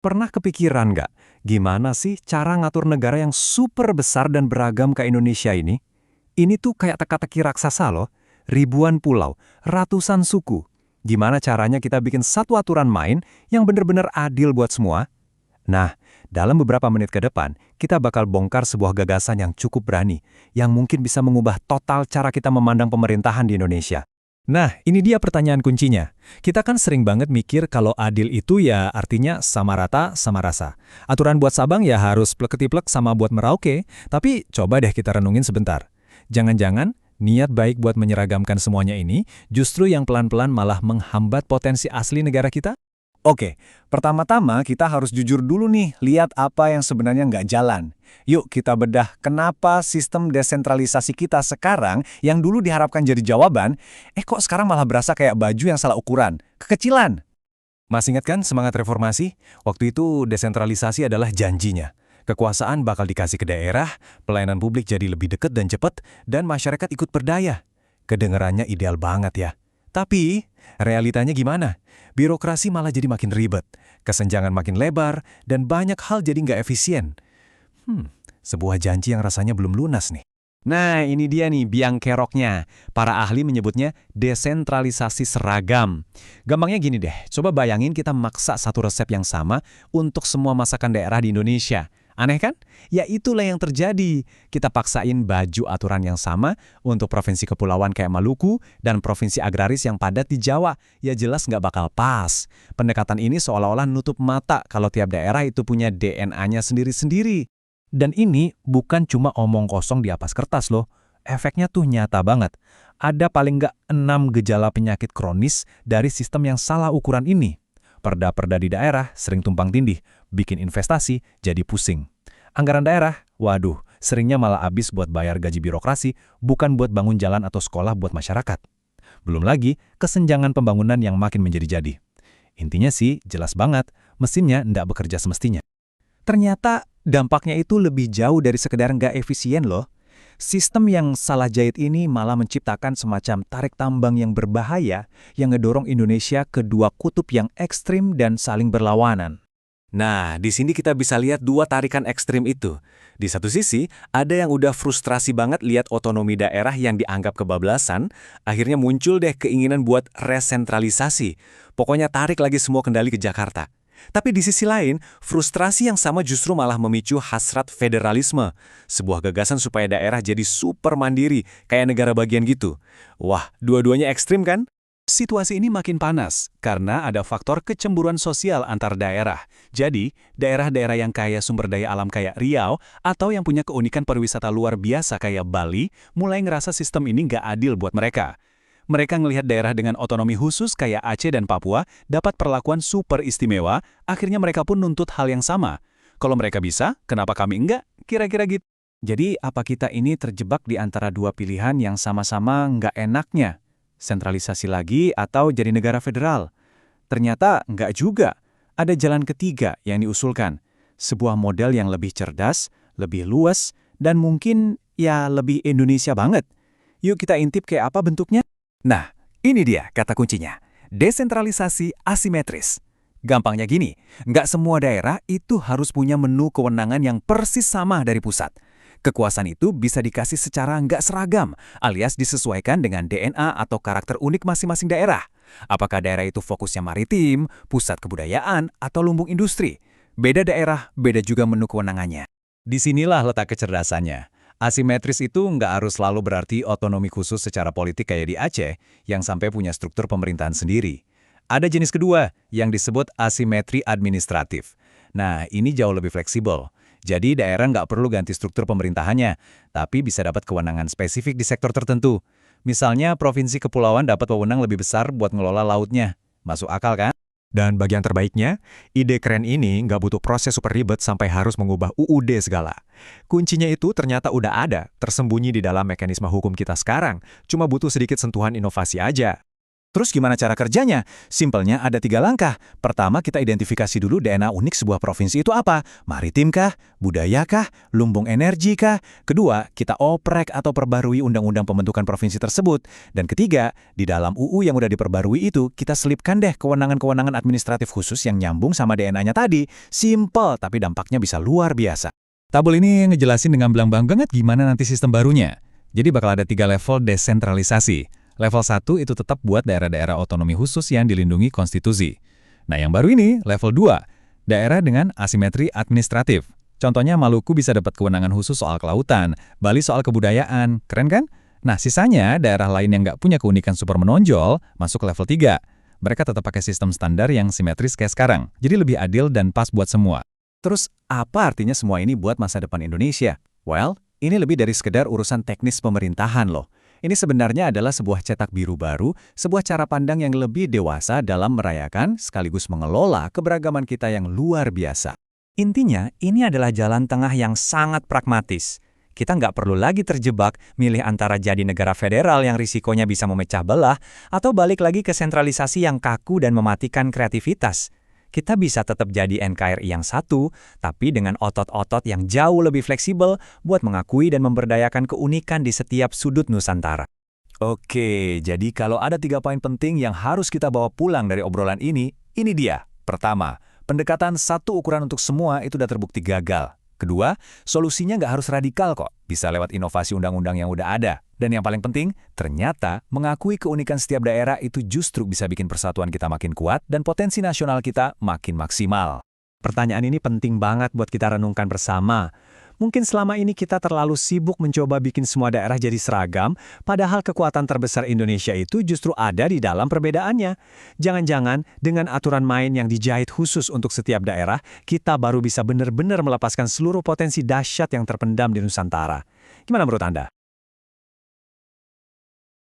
Pernah kepikiran nggak, gimana sih cara ngatur negara yang super besar dan beragam ke Indonesia ini? Ini tuh kayak teka-teki raksasa loh, ribuan pulau, ratusan suku. Gimana caranya kita bikin satu aturan main yang bener-bener adil buat semua? Nah, dalam beberapa menit ke depan, kita bakal bongkar sebuah gagasan yang cukup berani, yang mungkin bisa mengubah total cara kita memandang pemerintahan di Indonesia. Nah, ini dia pertanyaan kuncinya. Kita kan sering banget mikir kalau adil itu ya artinya sama rata, sama rasa. Aturan buat Sabang ya harus plek-ketiplek sama buat Merauke, tapi coba deh kita renungin sebentar. Jangan-jangan niat baik buat menyeragamkan semuanya ini justru yang pelan-pelan malah menghambat potensi asli negara kita? Oke, pertama-tama kita harus jujur dulu nih, lihat apa yang sebenarnya nggak jalan. Yuk kita bedah kenapa sistem desentralisasi kita sekarang yang dulu diharapkan jadi jawaban, kok sekarang malah berasa kayak baju yang salah ukuran, kekecilan. Masih ingat kan semangat reformasi? Waktu itu desentralisasi adalah janjinya. Kekuasaan bakal dikasih ke daerah, pelayanan publik jadi lebih dekat dan cepat, dan masyarakat ikut berdaya. Kedengarannya ideal banget ya. Tapi, realitanya gimana? Birokrasi malah jadi makin ribet, kesenjangan makin lebar, dan banyak hal jadi nggak efisien. Sebuah janji yang rasanya belum lunas nih. Nah, ini dia nih biang keroknya. Para ahli menyebutnya desentralisasi seragam. Gampangnya gini deh, coba bayangin kita maksa satu resep yang sama untuk semua masakan daerah di Indonesia. Aneh kan? Ya itulah yang terjadi. Kita paksain baju aturan yang sama untuk provinsi kepulauan kayak Maluku dan provinsi agraris yang padat di Jawa. Ya jelas nggak bakal pas. Pendekatan ini seolah-olah nutup mata kalau tiap daerah itu punya DNA-nya sendiri-sendiri. Dan ini bukan cuma omong kosong di atas kertas loh. Efeknya tuh nyata banget. Ada paling nggak 6 gejala penyakit kronis dari sistem yang salah ukuran ini. Perda-perda di daerah sering tumpang tindih, bikin investasi jadi pusing. Anggaran daerah, waduh, seringnya malah habis buat bayar gaji birokrasi, bukan buat bangun jalan atau sekolah buat masyarakat. Belum lagi, kesenjangan pembangunan yang makin menjadi-jadi. Intinya sih, jelas banget, mesinnya ndak bekerja semestinya. Ternyata dampaknya itu lebih jauh dari sekedar nggak efisien loh. Sistem yang salah jahit ini malah menciptakan semacam tarik tambang yang berbahaya yang ngedorong Indonesia ke dua kutub yang ekstrim dan saling berlawanan. Nah, di sini kita bisa lihat dua tarikan ekstrim itu. Di satu sisi, ada yang udah frustrasi banget lihat otonomi daerah yang dianggap kebablasan, akhirnya muncul deh keinginan buat resentralisasi. Pokoknya tarik lagi semua kendali ke Jakarta. Tapi di sisi lain, frustrasi yang sama justru malah memicu hasrat federalisme. Sebuah gagasan supaya daerah jadi super mandiri, kayak negara bagian gitu. Wah, dua-duanya ekstrim kan? Situasi ini makin panas, karena ada faktor kecemburuan sosial antar daerah. Jadi, daerah-daerah yang kaya sumber daya alam kayak Riau, atau yang punya keunikan pariwisata luar biasa kayak Bali, mulai ngerasa sistem ini nggak adil buat mereka. Mereka ngelihat daerah dengan otonomi khusus kayak Aceh dan Papua dapat perlakuan super istimewa, akhirnya mereka pun nuntut hal yang sama. Kalau mereka bisa, kenapa kami enggak? Kira-kira gitu. Jadi, apa kita ini terjebak di antara dua pilihan yang sama-sama nggak enaknya? Sentralisasi lagi atau jadi negara federal? Ternyata nggak juga. Ada jalan ketiga yang diusulkan. Sebuah model yang lebih cerdas, lebih luas, dan mungkin ya lebih Indonesia banget. Yuk kita intip kayak apa bentuknya? Nah, ini dia kata kuncinya. Desentralisasi asimetris. Gampangnya gini, nggak semua daerah itu harus punya menu kewenangan yang persis sama dari pusat. Kekuasaan itu bisa dikasih secara nggak seragam, alias disesuaikan dengan DNA atau karakter unik masing-masing daerah. Apakah daerah itu fokusnya maritim, pusat kebudayaan, atau lumbung industri? Beda daerah, beda juga menu kewenangannya. Disinilah letak kecerdasannya. Asimetris itu nggak harus selalu berarti otonomi khusus secara politik kayak di Aceh, yang sampai punya struktur pemerintahan sendiri. Ada jenis kedua, yang disebut asimetri administratif. Nah, ini jauh lebih fleksibel. Jadi daerah nggak perlu ganti struktur pemerintahannya, tapi bisa dapat kewenangan spesifik di sektor tertentu. Misalnya, Provinsi Kepulauan dapat wewenang lebih besar buat ngelola lautnya. Masuk akal kan? Dan bagian terbaiknya, ide keren ini nggak butuh proses super ribet sampai harus mengubah UUD segala. Kuncinya itu ternyata udah ada, tersembunyi di dalam mekanisme hukum kita sekarang, cuma butuh sedikit sentuhan inovasi aja. Terus gimana cara kerjanya? Simpelnya ada 3 langkah. Pertama, kita identifikasi dulu DNA unik sebuah provinsi itu apa? Maritim kah? Budaya kah? Lumbung energi kah? Kedua, kita oprek atau perbarui undang-undang pembentukan provinsi tersebut. Dan ketiga, di dalam UU yang udah diperbarui itu, kita selipkan deh kewenangan-kewenangan administratif khusus yang nyambung sama DNA-nya tadi. Simple, tapi dampaknya bisa luar biasa. Tabel ini ngejelasin dengan belang-belang banget gimana nanti sistem barunya. Jadi bakal ada 3 level desentralisasi. Level 1 itu tetap buat daerah-daerah otonomi khusus yang dilindungi konstitusi. Nah yang baru ini, level 2, daerah dengan asimetri administratif. Contohnya Maluku bisa dapat kewenangan khusus soal kelautan, Bali soal kebudayaan, keren kan? Nah sisanya, daerah lain yang nggak punya keunikan super menonjol, masuk ke level 3. Mereka tetap pakai sistem standar yang simetris kayak sekarang, jadi lebih adil dan pas buat semua. Terus, apa artinya semua ini buat masa depan Indonesia? Well, ini lebih dari sekedar urusan teknis pemerintahan loh. Ini sebenarnya adalah sebuah cetak biru baru, sebuah cara pandang yang lebih dewasa dalam merayakan sekaligus mengelola keberagaman kita yang luar biasa. Intinya, ini adalah jalan tengah yang sangat pragmatis. Kita nggak perlu lagi terjebak milih antara jadi negara federal yang risikonya bisa memecah belah atau balik lagi ke sentralisasi yang kaku dan mematikan kreativitas. Kita bisa tetap jadi NKRI yang satu, tapi dengan otot-otot yang jauh lebih fleksibel buat mengakui dan memberdayakan keunikan di setiap sudut Nusantara. Oke, jadi kalau ada 3 poin penting yang harus kita bawa pulang dari obrolan ini dia. Pertama, pendekatan satu ukuran untuk semua itu udah terbukti gagal. Kedua, solusinya nggak harus radikal kok, bisa lewat inovasi undang-undang yang udah ada. Dan yang paling penting, ternyata mengakui keunikan setiap daerah itu justru bisa bikin persatuan kita makin kuat dan potensi nasional kita makin maksimal. Pertanyaan ini penting banget buat kita renungkan bersama. Mungkin selama ini kita terlalu sibuk mencoba bikin semua daerah jadi seragam, padahal kekuatan terbesar Indonesia itu justru ada di dalam perbedaannya. Jangan-jangan dengan aturan main yang dijahit khusus untuk setiap daerah, kita baru bisa benar-benar melepaskan seluruh potensi dahsyat yang terpendam di Nusantara. Gimana menurut Anda?